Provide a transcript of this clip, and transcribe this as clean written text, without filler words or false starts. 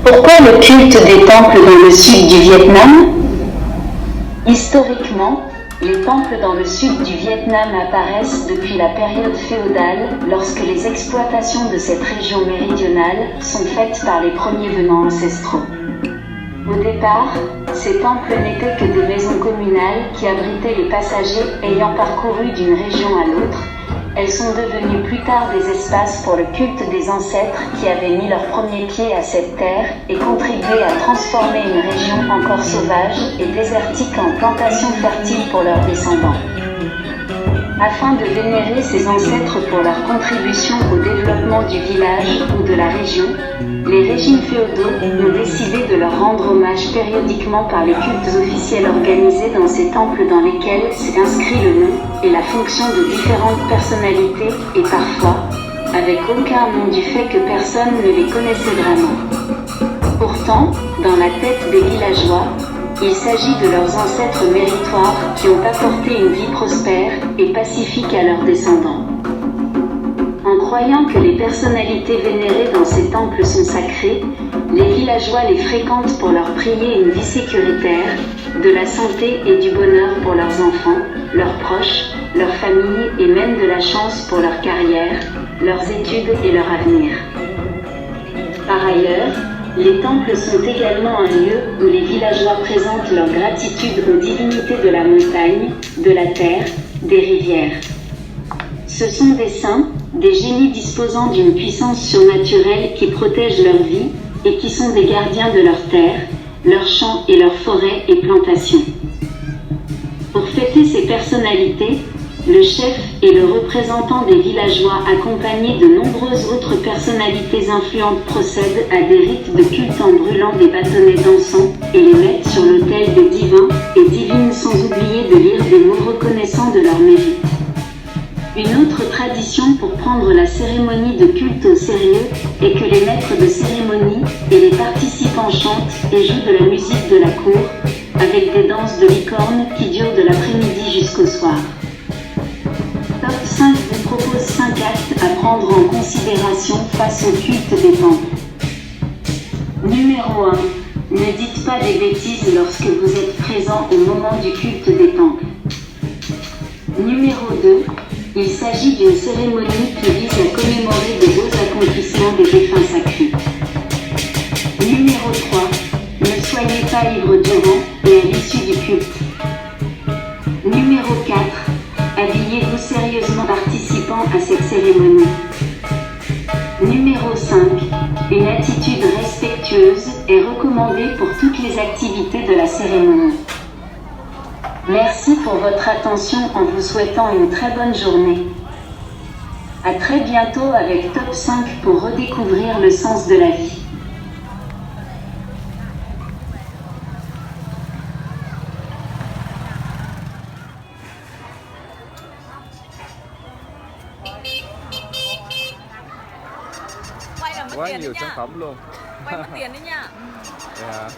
Pourquoi le culte des temples dans le sud du Vietnam? Historiquement, les temples dans le sud du Vietnam apparaissent depuis la période féodale, lorsque les exploitations de cette région méridionale sont faites par les premiers venants ancestraux. Au départ, ces temples n'étaient que des maisons communales qui abritaient les passagers ayant parcouru d'une région à l'autre. Elles sont devenues plus tard des espaces pour le culte des ancêtres qui avaient mis leurs premiers pieds à cette terre et contribué à transformer une région encore sauvage et désertique en plantation fertile pour leurs descendants. Afin de vénérer ces ancêtres pour leur contribution au développement du village ou de la région, les régimes féodaux ont décidé de leur rendre hommage périodiquement par les cultes officiels organisés dans ces temples dans lesquels s'est inscrit le nom et la fonction de différentes personnalités et parfois, avec aucun nom du fait que personne ne les connaissait vraiment. Pourtant, dans la tête des villageois, il s'agit de leurs ancêtres méritoires qui ont apporté une vie prospère et pacifique à leurs descendants. En croyant que les personnalités vénérées dans ces temples sont sacrées, les villageois les fréquentent pour leur prier une vie sécuritaire, de la santé et du bonheur pour leurs enfants, leurs proches, leurs familles et même de la chance pour leur carrière, leurs études et leur avenir. Par ailleurs, les temples sont également un lieu où les villageois présentent leur gratitude aux divinités de la montagne, de la terre, des rivières. Ce sont des saints, des génies disposant d'une puissance surnaturelle qui protègent leur vie et qui sont des gardiens de leurs terres, leurs champs et leurs forêts et plantations. Pour fêter ces personnalités, le chef et le représentant des villageois accompagnés de nombreuses autres personnalités influentes procèdent à des rites de culte en brûlant des bâtonnets d'encens et les mettent sur l'autel des divins et divines sans oublier de lire des mots reconnaissants de leur mérite. Une autre tradition pour prendre la cérémonie de culte au sérieux est que les maîtres de cérémonie et les participants chantent et jouent de la musique de la cour, avec des danses de licorne qui durent de l'après-midi jusqu'au soir. Top 5 vous propose 5 actes à prendre en considération face au culte des temples. Numéro 1. Ne dites pas des bêtises lorsque vous êtes présent au moment du culte des temples. Numéro 2. Il s'agit d'une cérémonie qui vise à commémorer de beaux accomplissements des défunts sacrés. Numéro 3. Ne soyez pas ivre durant et à l'issue du culte. Numéro 4. Habillez-vous sérieusement participant à cette cérémonie. Numéro 5. Une attitude respectueuse est recommandée pour toutes les activités de la cérémonie. Merci pour votre attention en vous souhaitant une très bonne journée. À très bientôt avec Top 5 pour redécouvrir le sens de la vie. Quá nhiều sản phẩm luôn. Quay mất tiền đấy nha. Dạ.